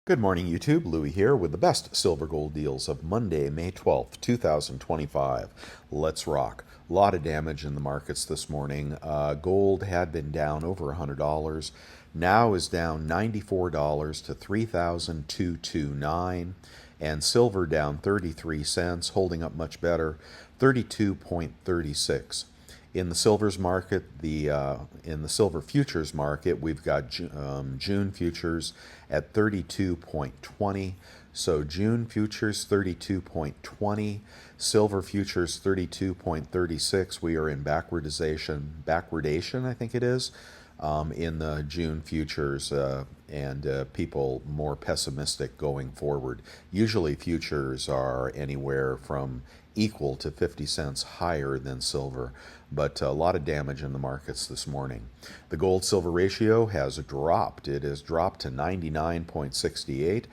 Good morning, YouTube. Louie here with the best silver gold deals of Monday, May 12th, 2025. Let's rock. A lot of damage in the markets this morning. Gold had been down over $100, now is down $94 to 3,229, and silver down 33 cents, holding up much better, 32.36. In the silvers market, in the silver futures market, we've got June futures at 32.20. So June futures 32.20, silver futures 32.36. We are in backwardation, I think it is, in the June futures, and people more pessimistic going forward. Usually futures are anywhere from equal to 50 cents higher than silver, but a lot of damage in the markets this morning. The gold-silver ratio has dropped. It has dropped to 99.68,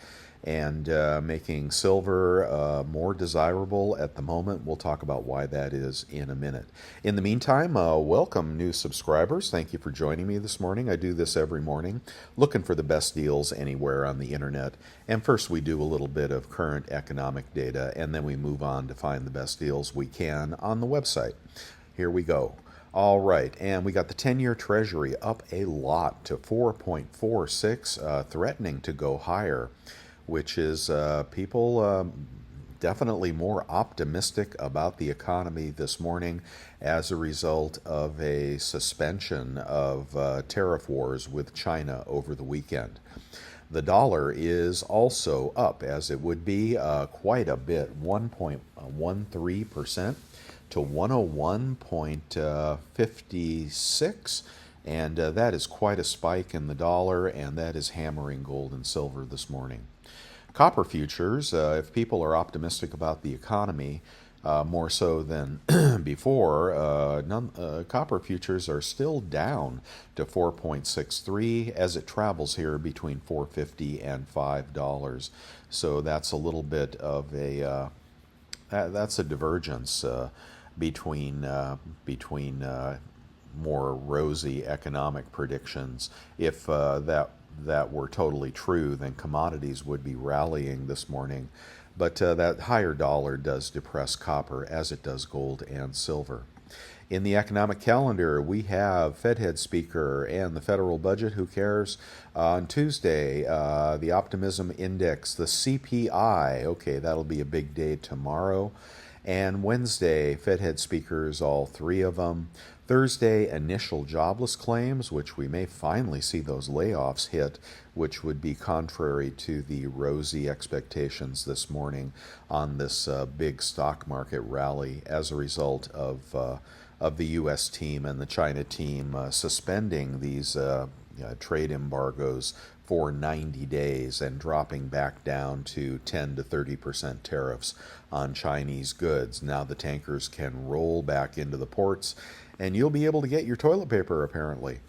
and making silver more desirable at the moment. We'll talk about why that is in a minute. In the meantime, welcome new subscribers. Thank you for joining me this morning. I do this every morning, looking for the best deals anywhere on the internet. And first we do a little bit of current economic data, and then we move on to find the best deals we can on the website. Here we go. All right, and we got the 10-year Treasury up a lot to 4.46, threatening to go higher, which is people definitely more optimistic about the economy this morning as a result of a suspension of tariff wars with China over the weekend. The dollar is also up, as it would be, quite a bit, 1.13% to 101.56. And that is quite a spike in the dollar, and that is hammering gold and silver this morning. Copper futures, if people are optimistic about the economy, more so than before, copper futures are still down to 4.63 as it travels here between $4.50 and $5. So that's a little bit of a that's a divergence between more rosy economic predictions. If that were totally true, then commodities would be rallying this morning. But that higher dollar does depress copper, as it does gold and silver. In the economic calendar, we have Fed head speaker and the federal budget. Who cares? On Tuesday, the optimism index, the CPI. Okay, that'll be a big day tomorrow. And Wednesday, Fed head speakers, all three of them. Thursday, initial jobless claims, which we may finally see those layoffs hit, which would be contrary to the rosy expectations this morning on this big stock market rally as a result of the U.S. team and the China team suspending these trade embargoes for 90 days and dropping back down to 10 to 30% tariffs on Chinese goods. Now the tankers can roll back into the ports, and you'll be able to get your toilet paper, apparently.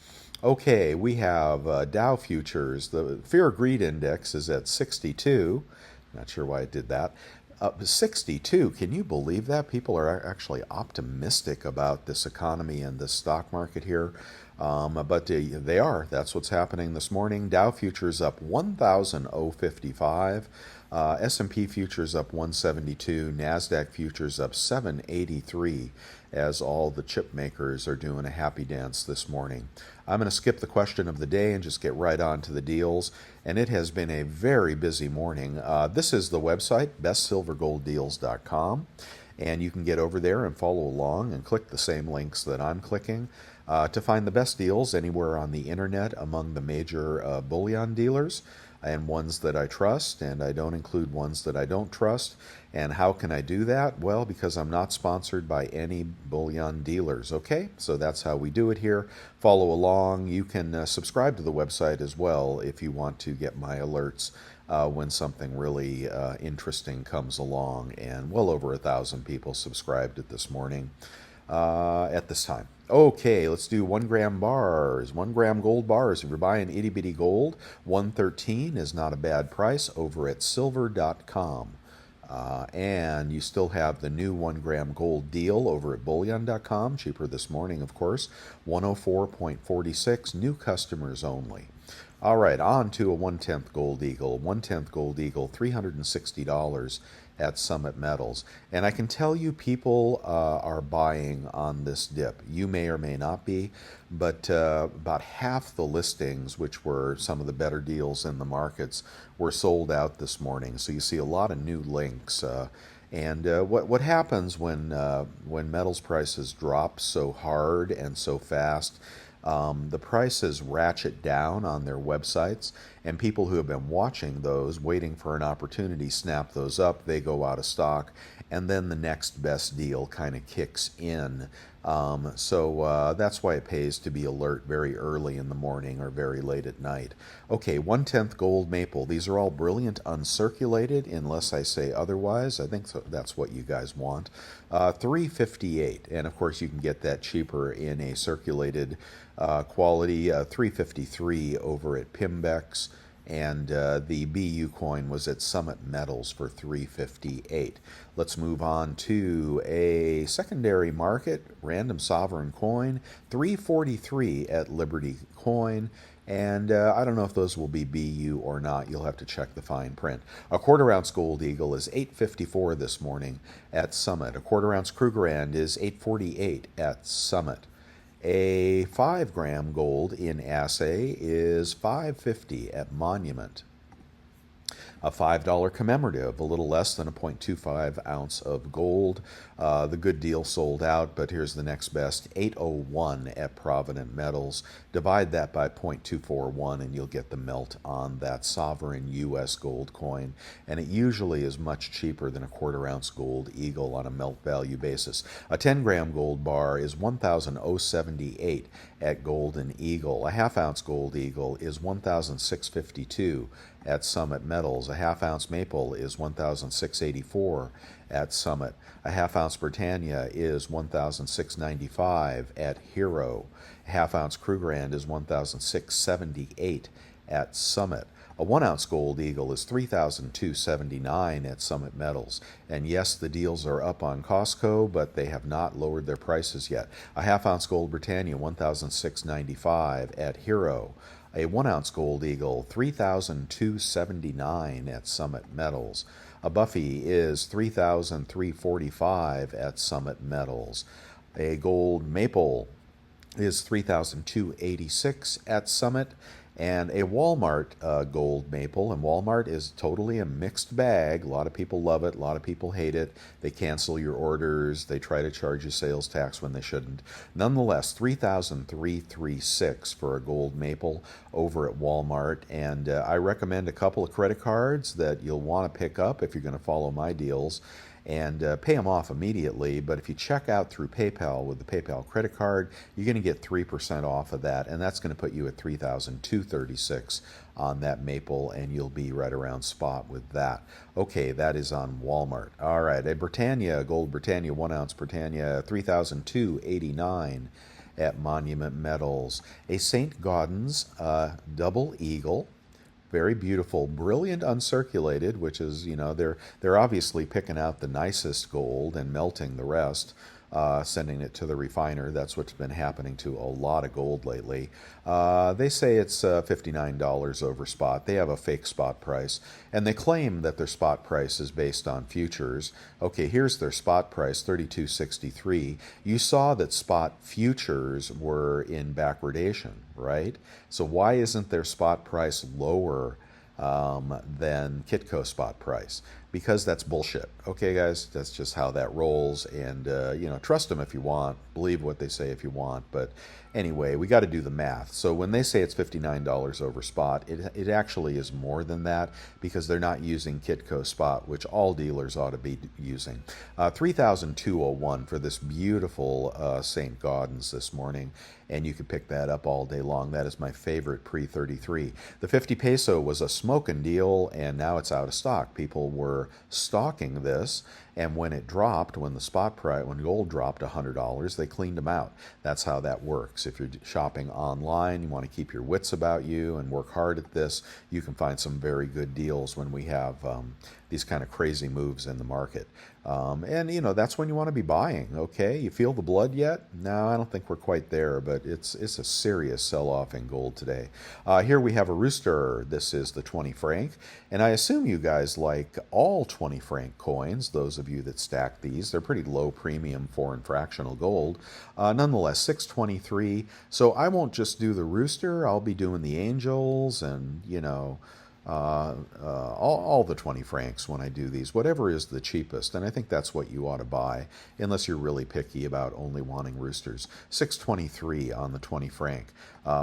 Okay, we have Dow futures. The Fear of Greed Index is at 62. Not sure why it did that. 62, can you believe that? People are actually optimistic about this economy and this stock market here. But they are. That's what's happening this morning. Dow futures up 1,055. S&P futures up 172. NASDAQ futures up 783, as all the chip makers are doing a happy dance this morning. I'm going to skip the question of the day and just get right on to the deals. And it has been a very busy morning. This is the website, bestsilvergolddeals.com. And you can get over there and follow along and click the same links that I'm clicking to find the best deals anywhere on the internet among the major bullion dealers and ones that I trust, and I don't include ones that I don't trust. And how can I do that? Well, because I'm not sponsored by any bullion dealers, okay? So that's how we do it here. Follow along. You can subscribe to the website as well if you want to get my alerts when something really interesting comes along. And well over 1,000 people subscribed it this morning at this time. Okay, let's do 1 gram bars. 1 gram gold bars. If you're buying itty bitty gold, 113 is not a bad price over at silver.com. And you still have the new 1 gram gold deal over at bullion.com, cheaper this morning, of course, 104.46, new customers only. All right, on to a 1/10 Gold Eagle. 1/10 Gold Eagle, $360 at Summit Metals. And I can tell you people are buying on this dip. You may or may not be, but about half the listings, which were some of the better deals in the markets, were sold out this morning. So you see a lot of new links. And what happens when metals prices drop so hard and so fast? The prices ratchet down on their websites, and people who have been watching those, waiting for an opportunity, snap those up. They go out of stock, and then the next best deal kind of kicks in. So that's why it pays to be alert very early in the morning or very late at night. Okay, 1/10 Gold Maple. These are all brilliant uncirculated, unless I say otherwise. I think that's what you guys want. 358, and of course you can get that cheaper in a circulated quality. 353 over at Pimbex. And the BU coin was at Summit Metals for 358. Let's move on to a secondary market, random sovereign coin, 343 at Liberty Coin. And I don't know if those will be BU or not. You'll have to check the fine print. A quarter-ounce Gold Eagle is 854 this morning at Summit. A quarter-ounce Krugerrand is 848 at Summit. A 5-gram gold in assay is $5.50 at Monument. A $5 commemorative, a little less than a 0.25 ounce of gold. The good deal sold out, but here's the next best, 801 at Provident Metals. Divide that by 0.241 and you'll get the melt on that sovereign U.S. gold coin. And it usually is much cheaper than a quarter-ounce Gold Eagle on a melt value basis. A 10-gram gold bar is 1,078 at Golden Eagle. A half-ounce Gold Eagle is 1,652 at Summit Metals. A half-ounce maple is 1,684 at Summit. A half-ounce Britannia is 1,695 at Hero. A half-ounce Krugerrand is 1,678 at Summit. A 1-ounce Gold Eagle is 3,279 at Summit Metals. And yes, the deals are up on Costco, but they have not lowered their prices yet. A half-ounce Gold Britannia, 1,695 at Hero. A 1-ounce Gold Eagle, 3,279 at Summit Metals. A Buffy is 3,345 at Summit Metals. A gold maple is 3,286 at Summit. And a Walmart gold maple, and Walmart is totally a mixed bag. A lot of people love it, a lot of people hate it. They cancel your orders, they try to charge you sales tax when they shouldn't. Nonetheless, 3,336 for a gold maple over at Walmart. And I recommend a couple of credit cards that you'll want to pick up if you're going to follow my deals, and pay them off immediately. But if you check out through PayPal with the PayPal credit card, you're going to get 3% off of that, and that's going to put you at 3,236 on that maple, and you'll be right around spot with that. Okay, that is on Walmart. All right, a Britannia, gold Britannia, 1-ounce Britannia, 3,289 at Monument Metals. A St. Gaudens double eagle, very beautiful, brilliant uncirculated, which is, they're obviously picking out the nicest gold and melting the rest, sending it to the refiner. That's what's been happening to a lot of gold lately. They say it's $59 over spot. They have a fake spot price, and they claim that their spot price is based on futures. Okay, here's their spot price, $32.63. You saw that spot futures were in backwardation, right? So why isn't their spot price lower than Kitco spot price? Because that's bullshit. Okay, guys, that's just how that rolls. And trust them if you want, believe what they say if you want. But anyway, we got to do the math. So when they say it's $59 over spot, it actually is more than that, because they're not using Kitco spot, which all dealers ought to be using. 3,201 for this beautiful St. Gaudens this morning. And you could pick that up all day long. That is my favorite pre-33. The 50 peso was a smoking deal, and now it's out of stock. People were stalking this, And when it dropped, when the spot price, when gold dropped $100, they cleaned them out. That's how that works. If you're shopping online, you want to keep your wits about you and work hard at this, you can find some very good deals when we have these kind of crazy moves in the market. And that's when you want to be buying. Okay, you feel the blood yet? No, I don't think we're quite there, but it's a serious sell-off in gold today. Here we have a rooster. This is the 20 franc, and I assume you guys like all 20 franc coins. Those of you that stack these, they're pretty low premium foreign fractional gold. Nonetheless, 623. So I won't just do the rooster. I'll be doing the angels and all the 20 francs when I do these, whatever is the cheapest, and I think that's what you ought to buy, unless you're really picky about only wanting roosters. 623 on the 20 franc.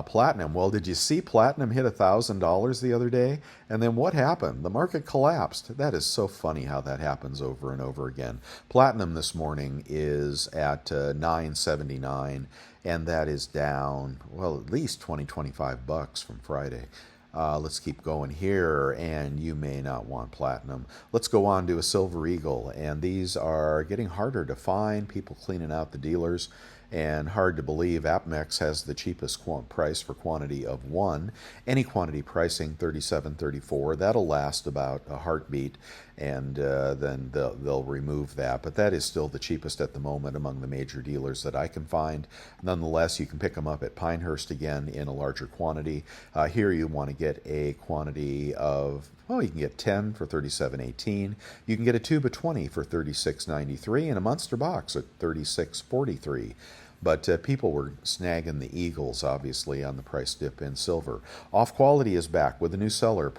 Platinum, well, did you see platinum hit $1,000 the other day? And then what happened? The market collapsed. That is so funny how that happens over and over again. Platinum this morning is at $9.79, and that is down, well, at least 25 bucks from Friday. Let's keep going here, and you may not want platinum. Let's go on to a Silver Eagle, and these are getting harder to find. People cleaning out the dealers, and hard to believe APMEX has the cheapest price for quantity of 1. Any quantity pricing $37.34. That'll last about a heartbeat, and then they'll remove that. But that is still the cheapest at the moment among the major dealers that I can find. Nonetheless, you can pick them up at Pinehurst again in a larger quantity. Here you want to get a quantity of, well, you can get 10 for $37.18. You can get a tube of 20 for $36.93, and a Munster box at $36.43. But people were snagging the Eagles, obviously, on the price dip in silver. Off Quality is back with a new seller.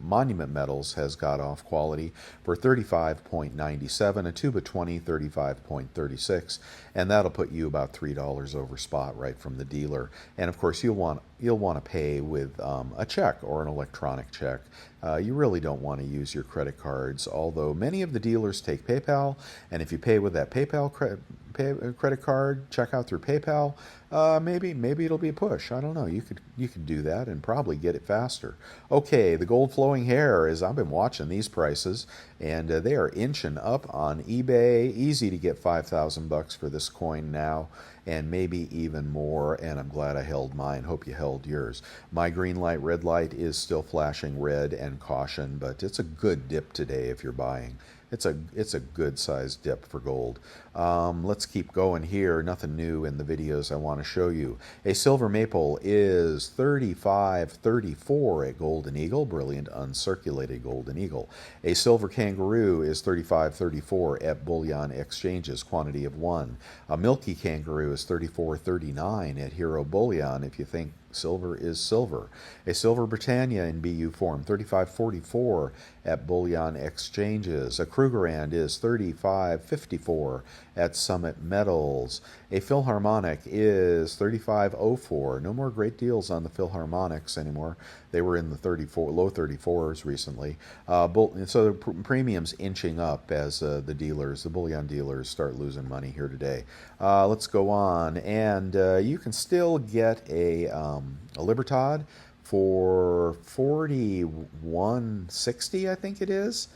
Monument Metals has got Off Quality for $35.97, a tube of 20, $35.36, and that'll put you about $3 over spot right from the dealer. And of course, you'll want to pay with a check or an electronic check. You really don't want to use your credit cards, although many of the dealers take PayPal, and if you pay with that PayPal credit card, check out through PayPal, maybe it'll be a push. I don't know. You could do that and probably get it faster. Okay, the gold flowing hair is, I've been watching these prices, and they are inching up on eBay. Easy to get 5,000 bucks for this coin now, and maybe even more, and I'm glad I held mine. Hope you held yours. My green light, red light is still flashing red and caution, but it's a good dip today if you're buying. It's a good sized dip for gold. Let's keep going here. Nothing new in the videos I want to show you. A silver maple is $35.34 at Golden Eagle, brilliant uncirculated Golden Eagle. A silver kangaroo is $35.34 at Bullion Exchanges, quantity of 1. A milky kangaroo is $34.39 at Hero Bullion, if you think silver is silver. A silver Britannia in BU form, $35.44 at Bullion Exchanges. A Krugerrand is $35.54 at Summit Metals. A Philharmonic is $35.04. No more great deals on the Philharmonics anymore. They were in the low 34s recently. So the premium's inching up as the bullion dealers start losing money here today. Let's go on, and you can still get a Libertad for $41.60, I think it is.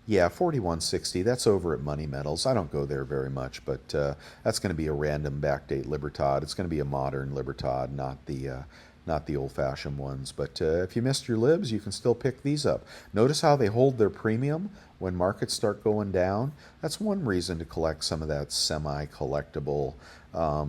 Yeah, $41.60. That's over at Money Metals. I don't go there very much, but that's going to be a random backdate Libertad. It's going to be a modern Libertad, not the old-fashioned ones. But if you missed your libs, you can still pick these up. Notice how they hold their premium when markets start going down. That's one reason to collect some of that semi-collectible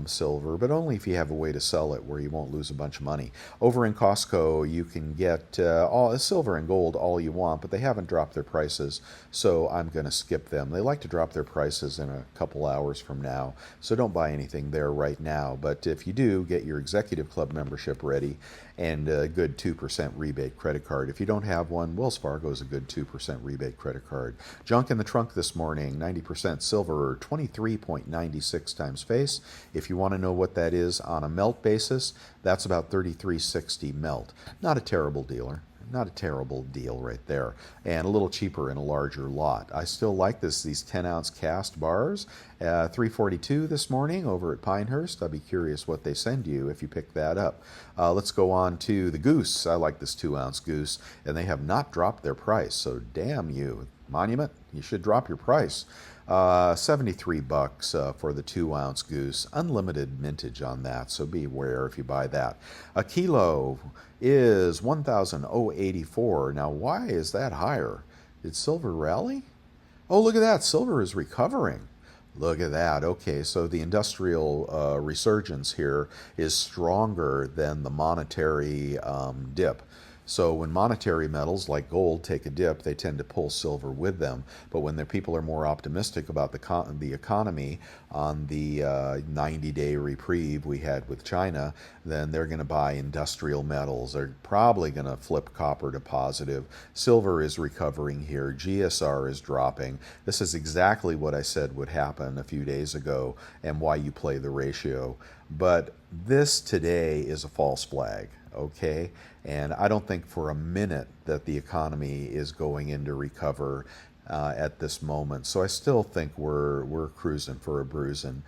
silver, but only if you have a way to sell it where you won't lose a bunch of money. Over in Costco, you can get all silver and gold all you want, but they haven't dropped their prices, so I'm going to skip them. They like to drop their prices in a couple hours from now, so don't buy anything there right now. But if you do, get your Executive Club membership ready and a good 2% rebate credit card. If you don't have one, Wells Fargo is a good 2% rebate credit card. Junk in the trunk this morning, 90% silver, 23.96 times face. If you want to know what that is on a melt basis, that's about $33.60 melt. Not a terrible dealer. not a terrible deal right there, and a little cheaper in a larger lot. I still like these 10-ounce cast bars, $3.42 this morning over at Pinehurst. I'd be curious what they send you if you pick that up. Let's go on to the Goose. I like this 2-ounce Goose, and they have not dropped their price, so damn you, Monument, you should drop your price. 73 bucks for the 2-ounce Goose. Unlimited mintage on that, so be aware if you buy that. A kilo is 1,084. Now, why is that higher? Did silver rally? Oh, look at that. Silver is recovering. Look at that. Okay, so the industrial resurgence here is stronger than the monetary dip. So when monetary metals like gold take a dip, they tend to pull silver with them. But when the people are more optimistic about the economy on the 90-day reprieve we had with China, then they're going to buy industrial metals. They're probably going to flip copper to positive. Silver is recovering here. GSR is dropping. This is exactly what I said would happen a few days ago and why you play the ratio. But this today is a false flag. Okay, and I don't think for a minute that the economy is going into recover at this moment. So I still think we're cruising for a bruising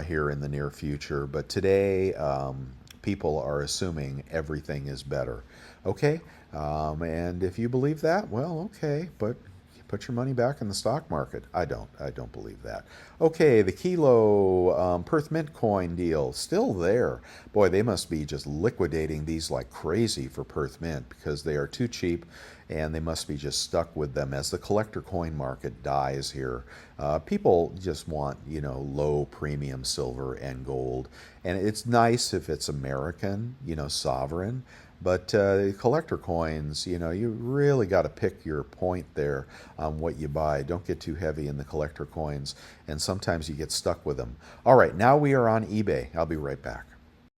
here in the near future. But today, people are assuming everything is better. Okay, and if you believe that, well, okay, but put your money back in the stock market. I don't believe that. Okay, the kilo Perth Mint coin deal, still there. Boy, they must be just liquidating these like crazy for Perth Mint because they are too cheap and they must be just stuck with them as the collector coin market dies here. People just want, low premium silver and gold. And it's nice if it's American, sovereign. But collector coins, you really got to pick your point there on what you buy. Don't get too heavy in the collector coins, and sometimes you get stuck with them. All right, now we are on eBay. I'll be right back.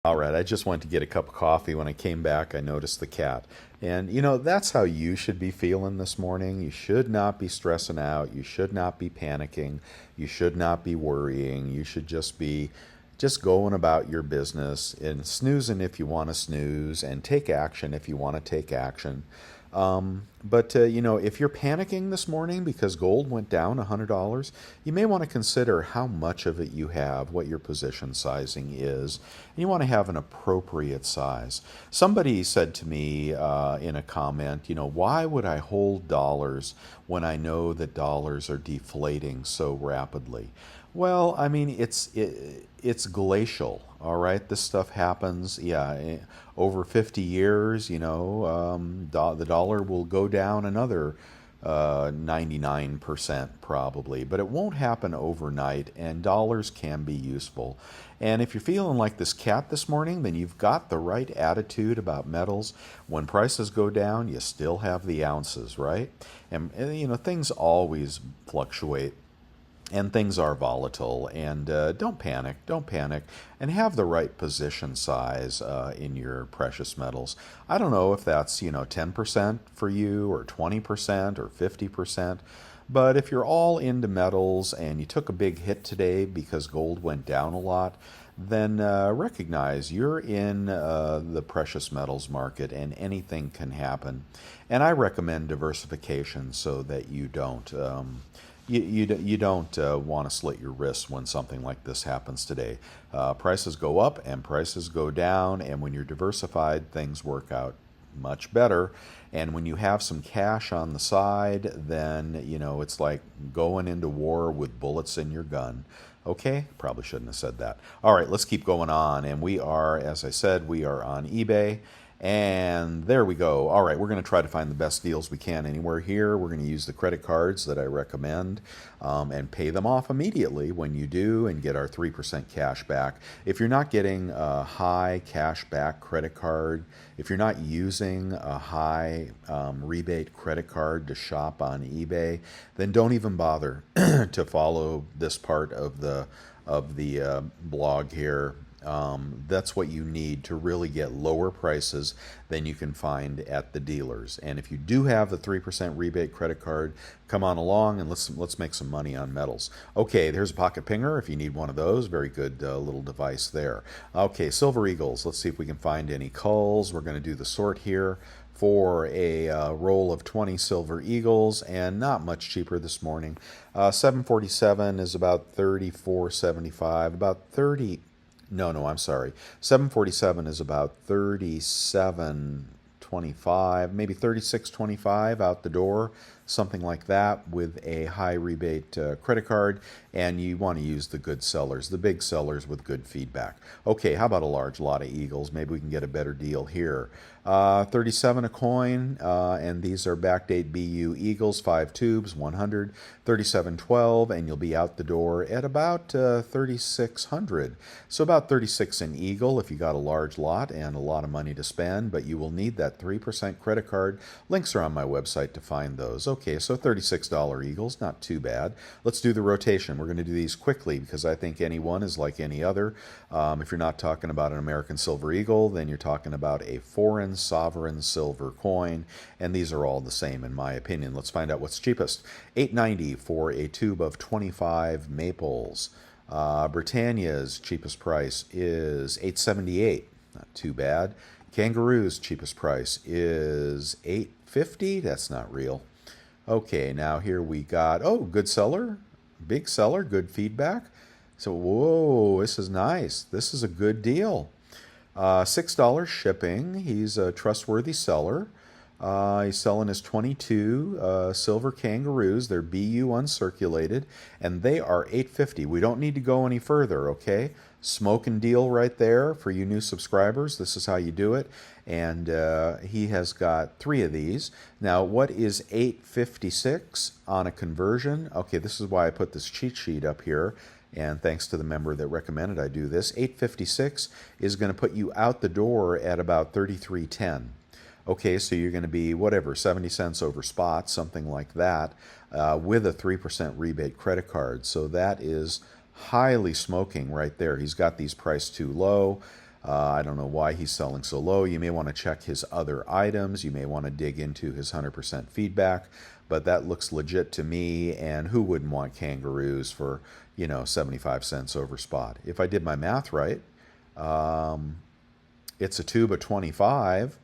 All right, I just went to get a cup of coffee. When I came back, I noticed the cat. And, that's how you should be feeling this morning. You should not be stressing out. You should not be panicking. You should not be worrying. You should just be going about your business and snoozing if you want to snooze and take action if you want to take action. But if you're panicking this morning because gold went down $100, you may want to consider how much of it you have, what your position sizing is, and you want to have an appropriate size. Somebody said to me in a comment, why would I hold dollars when I know that dollars are deflating so rapidly? Well, I mean, it's glacial, all right? This stuff happens, over 50 years, the dollar will go down another 99% probably, but it won't happen overnight, and dollars can be useful. And if you're feeling like this cat this morning, then you've got the right attitude about metals. When prices go down, you still have the ounces, right? And things always fluctuate. And things are volatile, and don't panic, and have the right position size in your precious metals. I don't know if that's 10% for you, or 20%, or 50%, but if you're all into metals and you took a big hit today because gold went down a lot, then recognize you're in the precious metals market, and anything can happen. And I recommend diversification so that you don't. You don't want to slit your wrists when something like this happens today. Prices go up and prices go down, and when you're diversified, things work out much better. And when you have some cash on the side, then it's like going into war with bullets in your gun. Okay, probably shouldn't have said that. All right, let's keep going on. And we are, as I said, we are on eBay. And there we go. All right, we're going to try to find the best deals we can anywhere here. We're going to use the credit cards that I recommend and pay them off immediately when you do and get our 3% cash back. If you're not getting a high cash back credit card, if you're not using a high rebate credit card to shop on eBay, then don't even bother to follow this part of the blog here. That's what you need to really get lower prices than you can find at the dealers. And if you do have the 3% rebate credit card, come on along and let's make some money on metals. Okay, there's a pocket pinger if you need one of those. Very good little device there. Okay, Silver Eagles. Let's see if we can find any culls. We're going to do the sort here for a roll of 20 Silver Eagles, and not much cheaper this morning. 747 is about 34.75, about 30. No, I'm sorry. 747 is about 37.25, maybe 36.25 out the door, something like that, with a high rebate credit card. And you want to use the good sellers, the big sellers with good feedback. Okay, how about a large lot of Eagles? Maybe we can get a better deal here. 37 a coin, and these are backdate BU Eagles, 5 tubes, 100, 37.12, and you'll be out the door at about 3,600. So about 36 an Eagle if you got a large lot and a lot of money to spend, but you will need that 3% credit card. Links are on my website to find those. Okay, so $36 Eagles, not too bad. Let's do the rotation. We're going to do these quickly because I think any one is like any other. If you're not talking about an American Silver Eagle, then you're talking about a foreign sovereign silver coin, and these are all the same in my opinion. Let's find out what's cheapest. $8.90 for a tube of 25 maples. Britannia's cheapest price is $8.78. Not too bad. Kangaroo's cheapest price is $8.50. That's not real. Okay, now here we got, oh, good seller, big seller, good feedback. So, whoa, this is nice. This is a good deal. $6 shipping. He's a trustworthy seller. He's selling his 22 silver kangaroos. They're BU uncirculated, and they are $8.50. We don't need to go any further, okay? Smoking deal right there for you new subscribers. This is how you do it. And he has got 3 of these. Now, what is $8.56 on a conversion? Okay, this is why I put this cheat sheet up here. And thanks to the member that recommended I do this. $8.56 is going to put you out the door at about $33.10. Okay, so you're going to be, whatever, 70 cents over spot, something like that, with a 3% rebate credit card. So that is highly smoking right there. He's got these priced too low. I don't know why he's selling so low. You may want to check his other items. You may want to dig into his 100% feedback. But that looks legit to me, and who wouldn't want kangaroos for, 75 cents over spot? If I did my math right, it's a tube of 25,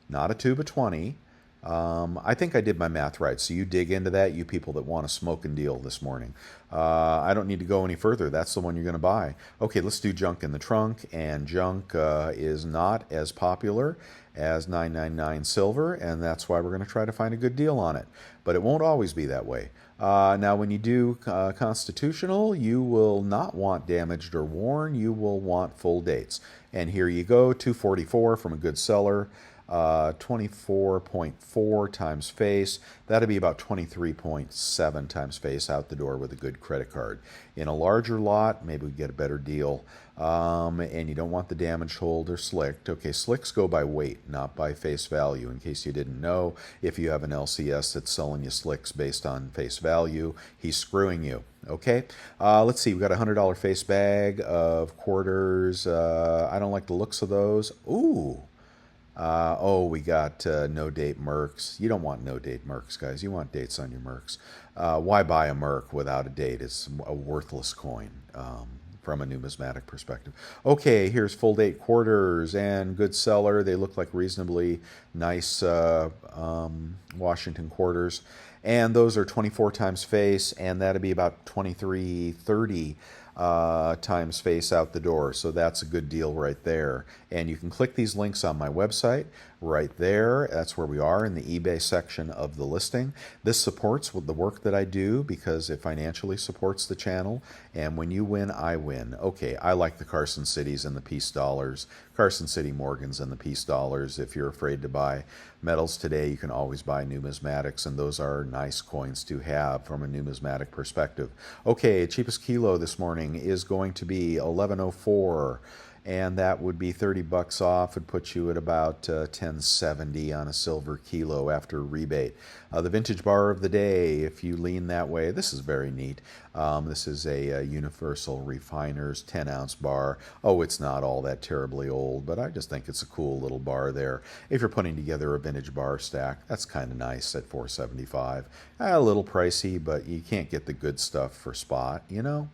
not a tube of 20. I think I did my math right. So you dig into that, you people that want a smoking deal this morning. I don't need to go any further. That's the one you're going to buy. Okay, let's do junk in the trunk. And junk is not as popular as 999 silver, and that's why we're going to try to find a good deal on it. But it won't always be that way. Now, when you do constitutional, you will not want damaged or worn. You will want full dates. And here you go, 244 from a good seller. 24.4 times face. That'd be about 23.7 times face out the door with a good credit card. In a larger lot, maybe we get a better deal. And you don't want the damaged hold or slicked. Okay, slicks go by weight, not by face value. In case you didn't know, if you have an LCS that's selling you slicks based on face value, he's screwing you. Okay, let's see. We got a $100 face bag of quarters. I don't like the looks of those. Ooh. We got no-date Mercs. You don't want no-date Mercs, guys. You want dates on your Mercs. Why buy a Merc without a date? It's a worthless coin from a numismatic perspective. Okay, here's full date quarters and good seller. They look like reasonably nice Washington quarters. And those are 24 times face, and that'd be about 23.30 times face out the door. So that's a good deal right there. And you can click these links on my website right there. That's where we are in the eBay section of the listing. This supports the work that I do because it financially supports the channel. And when you win, I win. Okay, I like the Carson Cities and the Peace Dollars, Carson City Morgans and the Peace Dollars. If you're afraid to buy metals today, you can always buy numismatics, and those are nice coins to have from a numismatic perspective. Okay, cheapest kilo this morning is going to be 1104. and that would be 30 bucks off. Would put you at about 10.70 on a silver kilo after rebate. The vintage bar of the day, if you lean that way, this is very neat. This is a Universal Refiners 10-ounce bar. Oh, it's not all that terribly old, but I just think it's a cool little bar there. If you're putting together a vintage bar stack, that's kind of nice at $4.75. A little pricey, but you can't get the good stuff for spot, you know?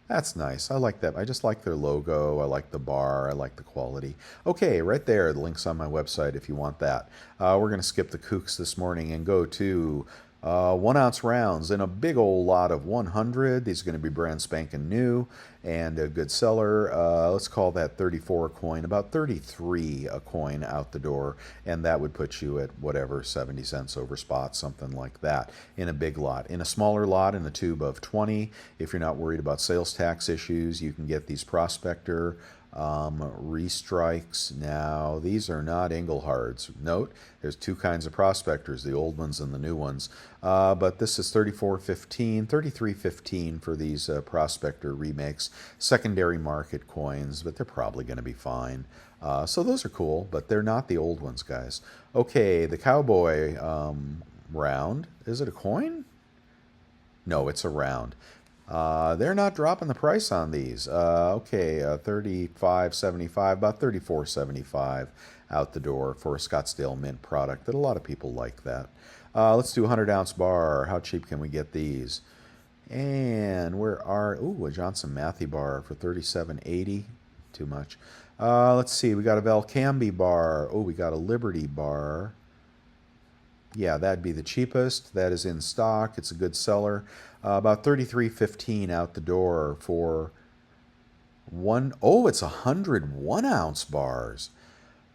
That's nice. I like that. I just like their logo. I like the bar. I like the quality. Okay, right there. The link's on my website if you want that. We're going to skip the kooks this morning and go to 1 ounce rounds in a big old lot of 100. These are going to be brand spanking new and a good seller. Let's call that 34 a coin, about 33 a coin out the door, and that would put you at whatever, 70 cents over spot, something like that, in a big lot. In a smaller lot, in the tube of 20, if you're not worried about sales tax issues, you can get these Prospector restrikes. Now, these are not Englehards. Note, there's two kinds of prospectors, the old ones and the new ones. But this is 34.15, 33.15 for these prospector remakes. Secondary market coins, but they're probably going to be fine. So those are cool, but they're not the old ones, guys. Okay, the cowboy round. Is it a coin? No, it's a round. They're not dropping the price on these. Okay, $35.75, about $34.75 out the door for a Scottsdale Mint product that a lot of people like that. Let's do a 100-ounce bar. How cheap can we get these? And where are... Ooh, a Johnson Matthey bar for $37.80. Too much. Let's see. We got a Valcambi bar. Oh, we got a Liberty bar. Yeah, that'd be the cheapest. That is in stock. It's a good seller. About $33.15 out the door for one. Oh, it's 100 1-ounce bars.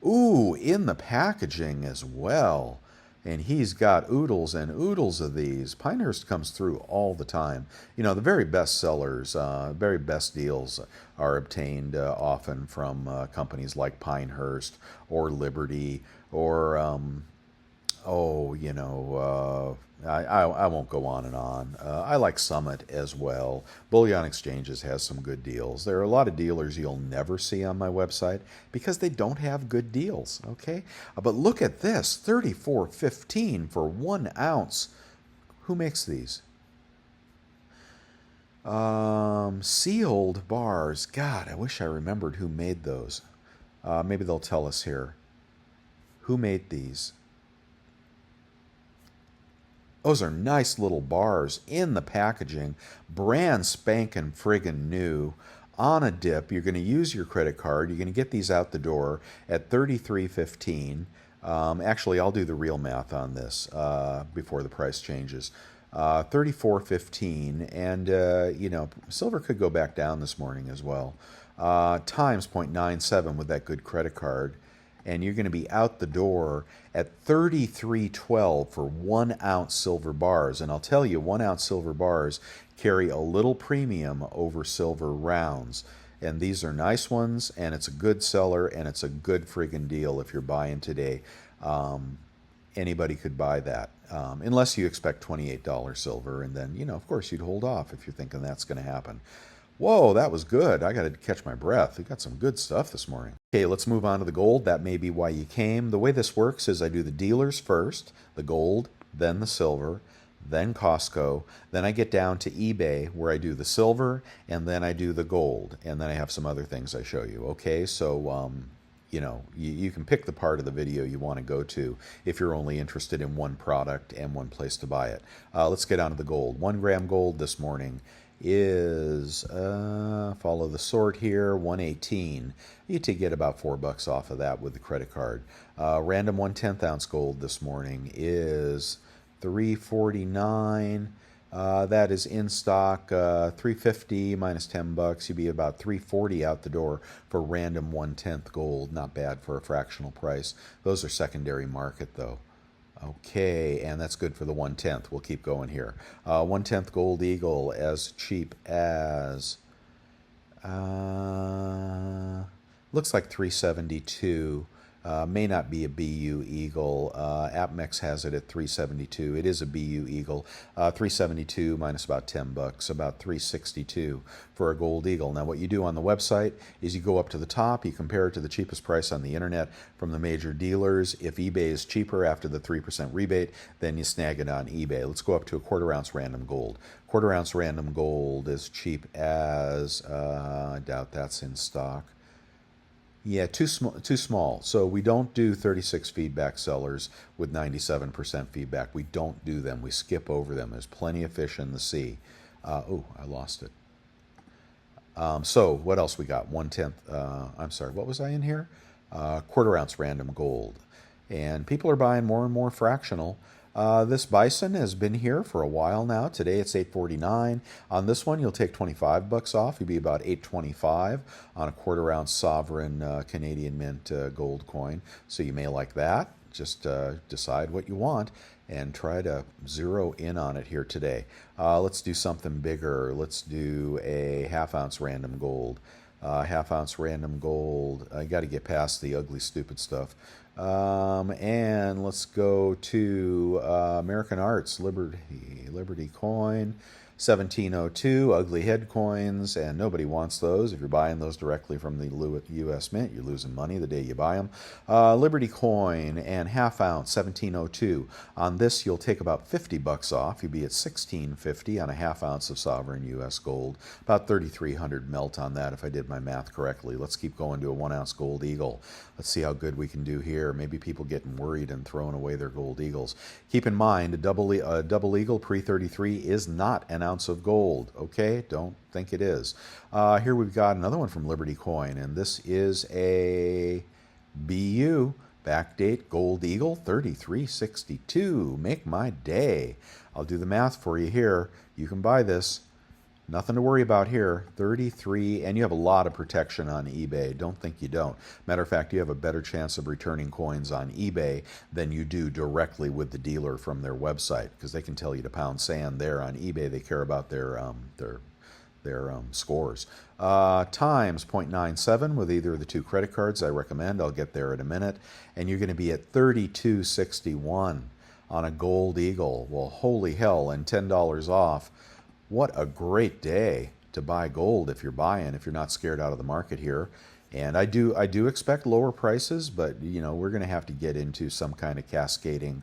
Ooh, in the packaging as well. And he's got oodles and oodles of these. Pinehurst comes through all the time. You know, the very best sellers, very best deals are obtained often from companies like Pinehurst or Liberty or... I won't go on and on. I like Summit as well. Bullion Exchanges has some good deals. There are a lot of dealers you'll never see on my website because they don't have good deals, okay? But look at this, $34.15 for 1 ounce. Who makes these? Sealed bars. God, I wish I remembered who made those. Maybe they'll tell us here. Who made these? Those are nice little bars in the packaging, brand spanking friggin' new, on a dip. You're going to use your credit card. You're going to get these out the door at $33.15. Actually, I'll do the real math on this before the price changes. $34.15, and silver could go back down this morning as well. Times 0.97 with that good credit card. And you're going to be out the door at $33.12 for 1 ounce silver bars. And I'll tell you, 1 ounce silver bars carry a little premium over silver rounds. And these are nice ones, and it's a good seller, and it's a good friggin' deal if you're buying today. Anybody could buy that, unless you expect $28 silver. And then, of course, you'd hold off if you're thinking that's going to happen. Whoa, that was good. I got to catch my breath. We got some good stuff this morning. Okay, let's move on to the gold. That may be why you came. The way this works is I do the dealers first, the gold, then the silver, then Costco. Then I get down to eBay where I do the silver, and then I do the gold. And then I have some other things I show you. Okay, so you can pick the part of the video you want to go to if you're only interested in one product and one place to buy it. Let's get on to the gold. 1 gram gold this morning is, follow the sort here, 118. You could get about $4 off of that with the credit card. Random 1/10 ounce gold this morning is $349. That is in stock. $350 minus $10. You'd be about $340 out the door for random 1/10 gold. Not bad for a fractional price. Those are secondary market though. Okay, and that's good for the 1/10. We'll keep going here. 1/10 Gold Eagle as cheap as, looks like $372. May not be a BU Eagle. APMEX has it at 372. It is a BU Eagle. 372 minus about $10, about 362 for a Gold Eagle. Now, what you do on the website is you go up to the top, you compare it to the cheapest price on the internet from the major dealers. If eBay is cheaper after the 3% rebate, then you snag it on eBay. Let's go up to a quarter-ounce random gold. Quarter-ounce random gold is cheap as, I doubt that's in stock. Yeah, too small. Too small. So we don't do 36 feedback sellers with 97% feedback. We don't do them. We skip over them. There's plenty of fish in the sea. Oh, I lost it. So what else we got? 1/10. I'm sorry. What was I in here? Quarter ounce random gold, and people are buying more and more fractional. This bison has been here for a while now. Today it's 8.49. On this one, you'll take $25 off. You'll be about 8.25 on a quarter ounce sovereign Canadian Mint gold coin. So you may like that. Just decide what you want and try to zero in on it here today. Let's do something bigger. Let's do a half-ounce random gold. Half-ounce random gold. I got to get past the ugly, stupid stuff. And let's go to American Arts, Liberty coin. 1702, ugly head coins, and nobody wants those. If you're buying those directly from the U.S. Mint, you're losing money the day you buy them. Liberty coin and half ounce, 1702. On this, you'll take about $50 off. You'll be at $16.50 on a half ounce of sovereign U.S. gold. About 3,300 melt on that if I did my math correctly. Let's keep going to a 1 ounce gold eagle. Let's see how good we can do here. Maybe people getting worried and throwing away their gold eagles. Keep in mind, a double eagle pre-33 is not an ounce of gold. Okay, don't think it is. Here we've got another one from Liberty Coin, and this is a BU backdate gold eagle 3362. Make my day. I'll do the math for you here. You can buy this. Nothing to worry about here. 33, and you have a lot of protection on eBay. Don't think you don't. Matter of fact, you have a better chance of returning coins on eBay than you do directly with the dealer from their website, because they can tell you to pound sand there. On eBay, they care about their scores. Times 0.97 with either of the two credit cards I recommend. I'll get there in a minute. And you're going to be at 32.61 on a gold eagle. Well, holy hell, and $10 off. What a great day to buy gold if you're buying, if you're not scared out of the market here. And I do expect lower prices, but you know, we're going to have to get into some kind of cascading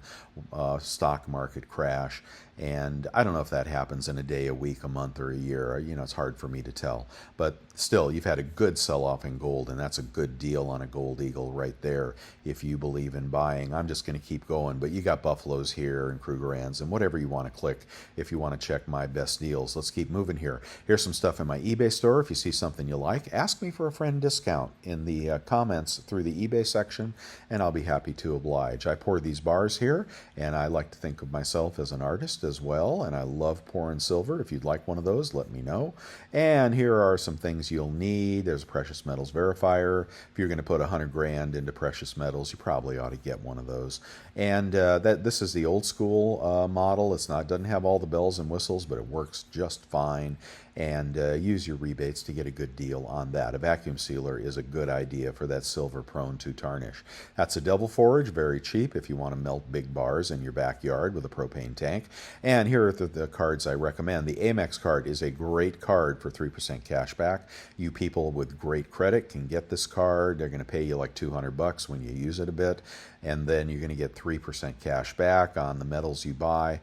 stock market crash. And I don't know if that happens in a day, a week, a month, or a year. You know, it's hard for me to tell. But still, you've had a good sell-off in gold, and that's a good deal on a gold eagle right there if you believe in buying. I'm just going to keep going. But you got Buffalo's here and Krugerrands and whatever you want to click if you want to check my best deals. Let's keep moving here. Here's some stuff in my eBay store. If you see something you like, ask me for a friend discount in the comments through the eBay section, and I'll be happy to oblige. I pour these bars here, and I like to think of myself as an artist as well, and I love pouring silver. If you'd like one of those, let me know. And here are some things you'll need. There's a precious metals verifier. If you're going to put 100 grand into precious metals, you probably ought to get one of those. And this is the old school model. Doesn't have all the bells and whistles, but it works just fine. And use your rebates to get a good deal on that. A vacuum sealer is a good idea for that silver prone to tarnish. That's a Devil Forge, very cheap if you want to melt big bars in your backyard with a propane tank. And here are the cards I recommend. The Amex card is a great card for 3% cash back. You people with great credit can get this card. They're going to pay you like $200 when you use it a bit. And then you're going to get 3% cash back on the metals you buy.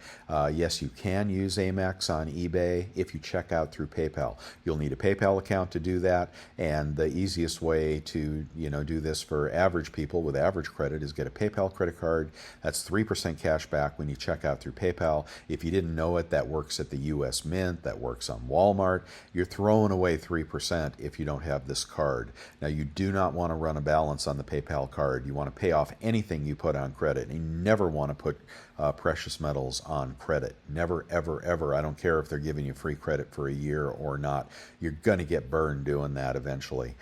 Yes, you can use Amex on eBay if you check out through PayPal. You'll need a PayPal account to do that, and the easiest way to do this for average people with average credit is get a PayPal credit card. That's 3% cash back when you check out through PayPal. If you didn't know it, that works at the U.S. Mint, that works on Walmart. You're throwing away 3% if you don't have this card. Now, you do not want to run a balance on the PayPal card. You want to pay off anything you put on credit. You never want to put precious metals on credit. Never, ever, ever. I don't care if they're giving you free credit for a year or not. You're going to get burned doing that eventually.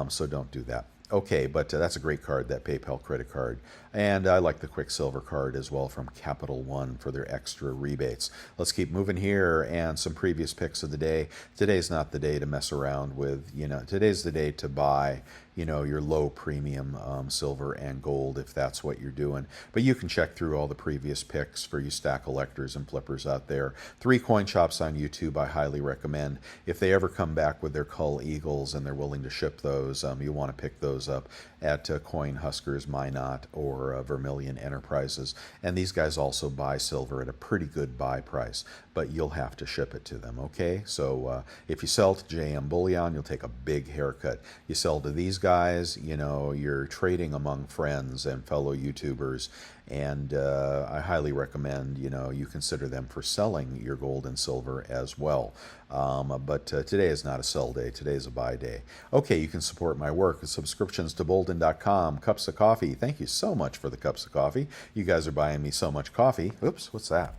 So don't do that. Okay, but that's a great card, that PayPal credit card. And I like the Quicksilver card as well from Capital One for their extra rebates. Let's keep moving here, and some previous picks of the day. Today's not the day to mess around with, today's the day to buy, your low premium silver and gold if that's what you're doing. But you can check through all the previous picks for you stack collectors and flippers out there. 3 coin shops on YouTube I highly recommend. If they ever come back with their Cull Eagles and they're willing to ship those, you want to pick those up at Coin Huskers, Minot, or Vermilion Enterprises. And these guys also buy silver at a pretty good buy price, but you'll have to ship it to them, okay? So if you sell to JM Bullion, you'll take a big haircut. You sell to these guys, you're trading among friends and fellow YouTubers, and I highly recommend, you consider them for selling your gold and silver as well. But today is not a sell day. Today is a buy day. Okay, you can support my work with subscriptions to Bolden.com. Cups of coffee. Thank you so much for the cups of coffee. You guys are buying me so much coffee. Oops, what's that?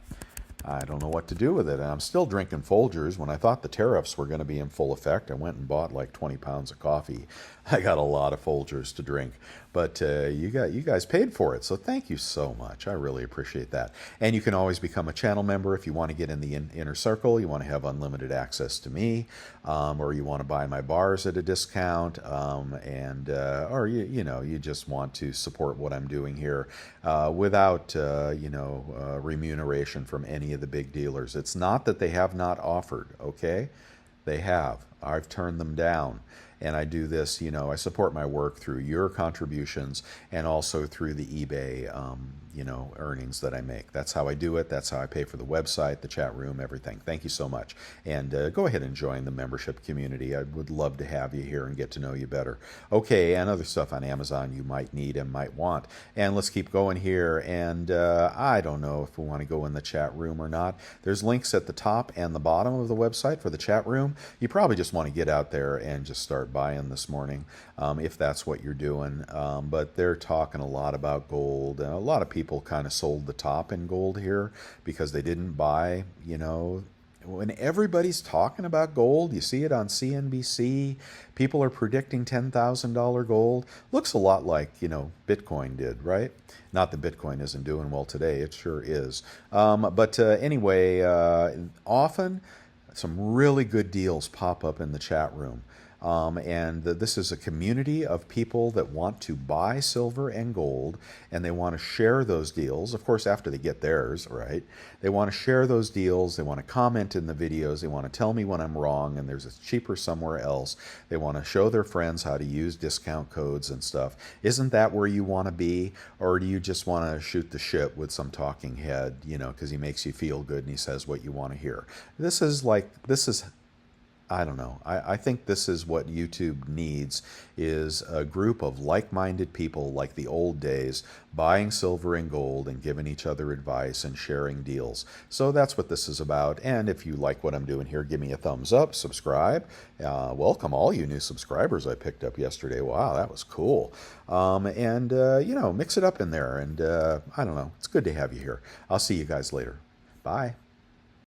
I don't know what to do with it. And I'm still drinking Folgers. When I thought the tariffs were going to be in full effect, I went and bought like 20 pounds of coffee. I got a lot of Folgers to drink. But you guys paid for it, so thank you so much. I really appreciate that. And you can always become a channel member if you want to get in the inner circle. You want to have unlimited access to me, or you want to buy my bars at a discount, or you just want to support what I'm doing here without remuneration from any of the big dealers. It's not that they have not offered, okay? They have. I've turned them down. And I do this, I support my work through your contributions and also through the eBay, earnings that I make. That's how I do it. That's how I pay for the website, the chat room, everything. Thank you so much. And go ahead and join the membership community. I would love to have you here and get to know you better. Okay, and other stuff on Amazon you might need and might want. And let's keep going here. And I don't know if we want to go in the chat room or not. There's links at the top and the bottom of the website for the chat room. You probably just want to get out there and just start buying this morning, if that's what you're doing. But they're talking a lot about gold, and a lot of people kind of sold the top in gold here because they didn't buy, when everybody's talking about gold, you see it on CNBC, people are predicting $10,000 gold. Looks a lot like, Bitcoin did, right? Not that Bitcoin isn't doing well today, it sure is. But anyway, often some really good deals pop up in the chat room. This is a community of people that want to buy silver and gold, and they want to share those deals. Of course, after they get theirs, right? They want to share those deals. They want to comment in the videos. They want to tell me when I'm wrong and there's a cheaper somewhere else. They want to show their friends how to use discount codes and stuff. Isn't that where you want to be? Or do you just want to shoot the shit with some talking head, because he makes you feel good and he says what you want to hear? I don't know. I think this is what YouTube needs, is a group of like-minded people like the old days, buying silver and gold and giving each other advice and sharing deals. So that's what this is about. And if you like what I'm doing here, give me a thumbs up, subscribe. Welcome all you new subscribers I picked up yesterday. Wow, that was cool. Mix it up in there. And I don't know. It's good to have you here. I'll see you guys later. Bye.